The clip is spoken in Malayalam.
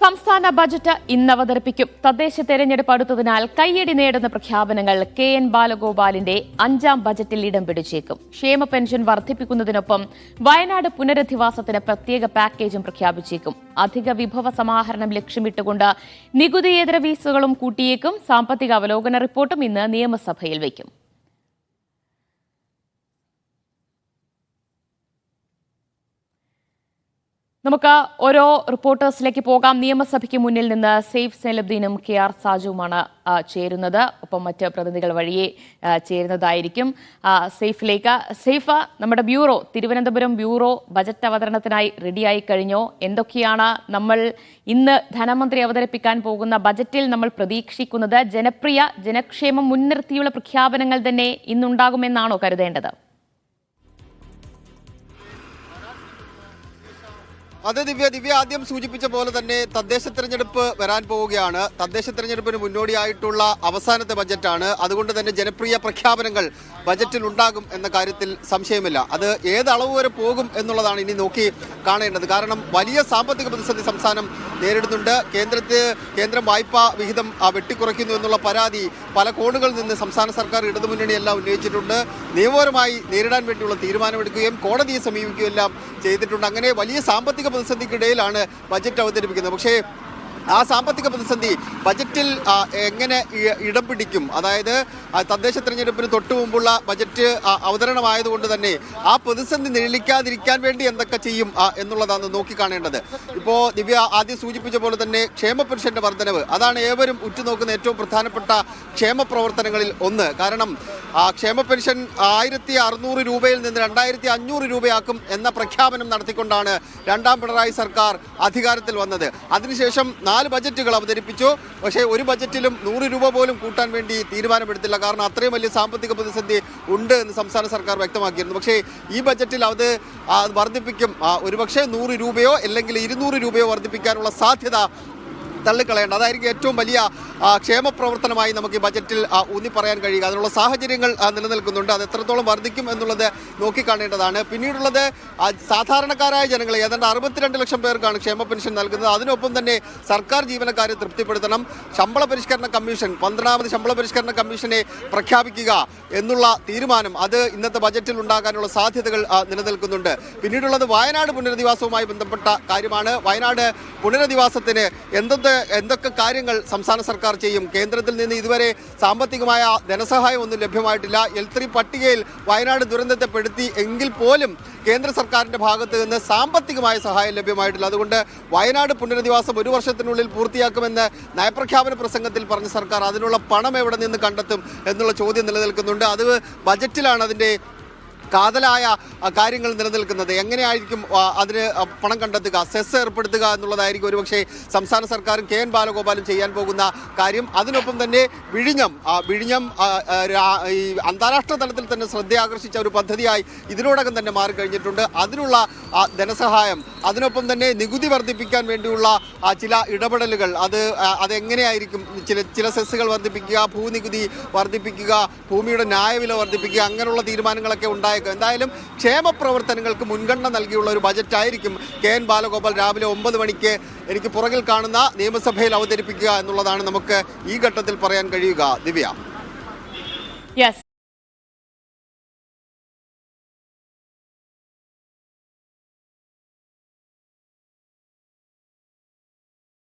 സംസ്ഥാന ബജറ്റ് ഇന്ന് അവതരിപ്പിക്കും. തദ്ദേശ തെരഞ്ഞെടുപ്പ് അടുത്തതിനാൽ കയ്യടി നേടുന്ന പ്രഖ്യാപനങ്ങൾ KN ബാലഗോപാലിന്റെ 5ാം ബജറ്റിൽ ഇടം പിടിച്ചേക്കും. ക്ഷേമ പെൻഷൻ വർദ്ധിപ്പിക്കുന്നതിനൊപ്പം വയനാട് പുനരധിവാസത്തിന് പ്രത്യേക പാക്കേജും പ്രഖ്യാപിച്ചേക്കും. അധിക വിഭവ സമാഹരണം ലക്ഷ്യമിട്ടുകൊണ്ട് നികുതിയേതര ഫീസുകളും കൂട്ടിയേക്കും. സാമ്പത്തിക അവലോകന റിപ്പോർട്ടും ഇന്ന് നിയമസഭയിൽ വയ്ക്കും. നമുക്ക് ഓരോ റിപ്പോർട്ടേഴ്സിലേക്ക് പോകാം. നിയമസഭയ്ക്ക് മുന്നിൽ നിന്ന് സെയ്ഫ് സൈനുദ്ദീനും KR സാജുവുമാണ് ചേരുന്നത്. ഒപ്പം മറ്റ് പ്രതിനിധികൾ വഴിയെ ചേരുന്നതായിരിക്കും. സെയ്ഫിലേക്ക്. സെയ്ഫ്, നമ്മുടെ ബ്യൂറോ, തിരുവനന്തപുരം ബ്യൂറോ ബജറ്റ് അവതരണത്തിനായി റെഡിയായി കഴിഞ്ഞോ? എന്തൊക്കെയാണ് നമ്മൾ ഇന്ന് ധനമന്ത്രി അവതരിപ്പിക്കാൻ പോകുന്ന ബജറ്റിൽ നമ്മൾ പ്രതീക്ഷിക്കുന്നത്? ജനക്ഷേമം മുൻനിർത്തിയുള്ള പ്രഖ്യാപനങ്ങൾ തന്നെ ഇന്നുണ്ടാകുമെന്നാണോ കരുതേണ്ടത്? അത് ദിവ്യ ആദ്യം സൂചിപ്പിച്ച പോലെ തന്നെ തദ്ദേശ തെരഞ്ഞെടുപ്പ് വരാൻ പോവുകയാണ്. തദ്ദേശ തെരഞ്ഞെടുപ്പിന് മുന്നോടിയായിട്ടുള്ള അവസാനത്തെ ബജറ്റാണ്. അതുകൊണ്ട് തന്നെ ജനപ്രിയ പ്രഖ്യാപനങ്ങൾ ബജറ്റിൽ ഉണ്ടാകും എന്ന കാര്യത്തിൽ സംശയമില്ല. അത് ഏത് അളവ് വരെ പോകും എന്നുള്ളതാണ് ഇനി നോക്കി കാണേണ്ടത്. കാരണം വലിയ സാമ്പത്തിക പ്രതിസന്ധി സംസ്ഥാനം നേരിടുന്നുണ്ട്. കേന്ദ്രം വായ്പാ വിഹിതം വെട്ടിക്കുറയ്ക്കുന്നു എന്നുള്ള പരാതി പല കോണുകളിൽ നിന്ന് സംസ്ഥാന സർക്കാർ, ഇടതുമുന്നണിയെല്ലാം ഉന്നയിച്ചിട്ടുണ്ട്. നിയമപരമായി നേരിടാൻ വേണ്ടിയുള്ള തീരുമാനമെടുക്കുകയും കോടതിയെ സമീപിക്കുകയും എല്ലാം ചെയ്തിട്ടുണ്ട്. അങ്ങനെ വലിയ സാമ്പത്തിക പ്രതിസന്ധിക്കിടയിലാണ് ബജറ്റ് അവതരിപ്പിക്കുന്നത്. പക്ഷേ ആ സാമ്പത്തിക പ്രതിസന്ധി ബജറ്റിൽ എങ്ങനെ ഇടം പിടിക്കും? അതായത് തദ്ദേശ തെരഞ്ഞെടുപ്പിന് തൊട്ടു മുമ്പുള്ള ബജറ്റ് അവതരണമായതുകൊണ്ട് തന്നെ ആ പ്രതിസന്ധി നിഴലിക്കാതിരിക്കാൻ വേണ്ടി എന്തൊക്കെ ചെയ്യും എന്നുള്ളതാണ് നോക്കിക്കാണേണ്ടത്. ഇപ്പോൾ ദിവ്യ ആദ്യം സൂചിപ്പിച്ച പോലെ തന്നെ ക്ഷേമ പെൻഷന്റെ വർധനവ്, അതാണ് ഏവരും ഉറ്റുനോക്കുന്ന ഏറ്റവും പ്രധാനപ്പെട്ട ക്ഷേമ പ്രവർത്തനങ്ങളിൽ ഒന്ന്. കാരണം ക്ഷേമ പെൻഷൻ 1600 രൂപയിൽ നിന്ന് 2500 രൂപയാക്കും എന്ന പ്രഖ്യാപനം നടത്തിക്കൊണ്ടാണ് രണ്ടാം പിണറായി സർക്കാർ അധികാരത്തിൽ വന്നത്. അതിനുശേഷം 4 ബജറ്റുകൾ അവതരിപ്പിച്ചു. പക്ഷേ ഒരു ബജറ്റിലും 100 രൂപ പോലും കൂട്ടാൻ വേണ്ടി തീരുമാനമെടുത്തില്ല. കാരണം അത്രയും വലിയ സാമ്പത്തിക പ്രതിസന്ധി ഉണ്ട് എന്ന് സംസ്ഥാന സർക്കാർ വ്യക്തമാക്കിയിരുന്നു. പക്ഷേ ഈ ബജറ്റിൽ അത് വർദ്ധിപ്പിക്കും. ഒരുപക്ഷെ 100 രൂപയോ അല്ലെങ്കിൽ 200 രൂപയോ വർദ്ധിപ്പിക്കാനുള്ള സാധ്യത തള്ളിക്കളയേണ്ട. അതായിരിക്കും ഏറ്റവും വലിയ ക്ഷേമ പ്രവർത്തനമായി നമുക്ക് ഈ ബജറ്റിൽ ഊന്നി പറയാൻ കഴിയുക. അതിനുള്ള സാഹചര്യങ്ങൾ നിലനിൽക്കുന്നുണ്ട്. അത് എത്രത്തോളം വർദ്ധിക്കും എന്നുള്ളത് നോക്കിക്കാണേണ്ടതാണ്. പിന്നീടുള്ളത് സാധാരണക്കാരായ ജനങ്ങളെ ഏതാണ്ട് 62 ലക്ഷം പേർക്കാണ് ക്ഷേമ പെൻഷൻ നൽകുന്നത്. അതിനൊപ്പം തന്നെ സർക്കാർ ജീവനക്കാരെ തൃപ്തിപ്പെടുത്തണം. ശമ്പള പരിഷ്കരണ കമ്മീഷൻ, 12ാമത് ശമ്പള പരിഷ്കരണ കമ്മീഷനെ പ്രഖ്യാപിക്കുക എന്നുള്ള തീരുമാനം, അത് ഇന്നത്തെ ബജറ്റിൽ ഉണ്ടാകാനുള്ള സാധ്യതകൾ നിലനിൽക്കുന്നുണ്ട്. പിന്നീടുള്ളത് വയനാട് പുനരധിവാസവുമായി ബന്ധപ്പെട്ട കാര്യമാണ്. വയനാട് പുനരധിവാസത്തിന് എന്തൊക്കെ കാര്യങ്ങൾ സംസ്ഥാന സർക്കാർ ചെയ്യും? കേന്ദ്രത്തിൽ നിന്ന് ഇതുവരെ സാമ്പത്തികമായ ധനസഹായം ഒന്നും ലഭ്യമായിട്ടില്ല. L3 പട്ടികയിൽ വയനാട് ദുരന്തത്തെ പെടുത്തി എങ്കിൽ പോലും കേന്ദ്ര സർക്കാരിന്റെ ഭാഗത്ത് നിന്ന് സാമ്പത്തികമായ സഹായം ലഭ്യമായിട്ടില്ല. അതുകൊണ്ട് വയനാട് പുനരധിവാസം 1 വർഷത്തിനുള്ളിൽ പൂർത്തിയാക്കുമെന്ന് നയപ്രഖ്യാപന പ്രസംഗത്തിൽ പറഞ്ഞ സർക്കാർ അതിനുള്ള പണം എവിടെ നിന്ന് കണ്ടെത്തും എന്നുള്ള ചോദ്യം നിലനിൽക്കുന്നുണ്ട്. അത് ബജറ്റിലാണ് അതിൻ്റെ കാതലായ കാര്യങ്ങൾ നിലനിൽക്കുന്നത്. എങ്ങനെയായിരിക്കും അതിന് പണം കണ്ടെത്തുക, സെസ് ഏർപ്പെടുത്തുക എന്നുള്ളതായിരിക്കും ഒരുപക്ഷെ സംസ്ഥാന സർക്കാരും KN ബാലഗോപാലും ചെയ്യാൻ പോകുന്ന കാര്യം. അതിനൊപ്പം തന്നെ വിഴിഞ്ഞം ഈ അന്താരാഷ്ട്ര തലത്തിൽ തന്നെ ശ്രദ്ധയാകർഷിച്ച ഒരു പദ്ധതിയായി ഇതിനോടകം തന്നെ മാറിക്കഴിഞ്ഞിട്ടുണ്ട്. അതിനുള്ള ധനസഹായം, അതിനൊപ്പം തന്നെ നികുതി വർദ്ധിപ്പിക്കാൻ വേണ്ടിയുള്ള ചില ഇടപെടലുകൾ, അതെങ്ങനെയായിരിക്കും? ചില സെസ്സുകൾ വർദ്ധിപ്പിക്കുക, ഭൂനികുതി വർദ്ധിപ്പിക്കുക, ഭൂമിയുടെ ന്യായവില വർദ്ധിപ്പിക്കുക, അങ്ങനെയുള്ള തീരുമാനങ്ങളൊക്കെ ഉണ്ടായി. എന്തായാലും ക്ഷേമ പ്രവർത്തനങ്ങൾക്ക് മുൻഗണന നൽകിയുള്ള ഒരു ബജറ്റായിരിക്കും KN ബാലഗോപാൽ രാവിലെ 9 മണിക്ക് എനിക്ക് പുറകിൽ കാണുന്ന നിയമസഭയിൽ അവതരിപ്പിക്കുക എന്നുള്ളതാണ് നമുക്ക് ഈ ഘട്ടത്തിൽ പറയാൻ കഴിയുക. ദിവ്യ.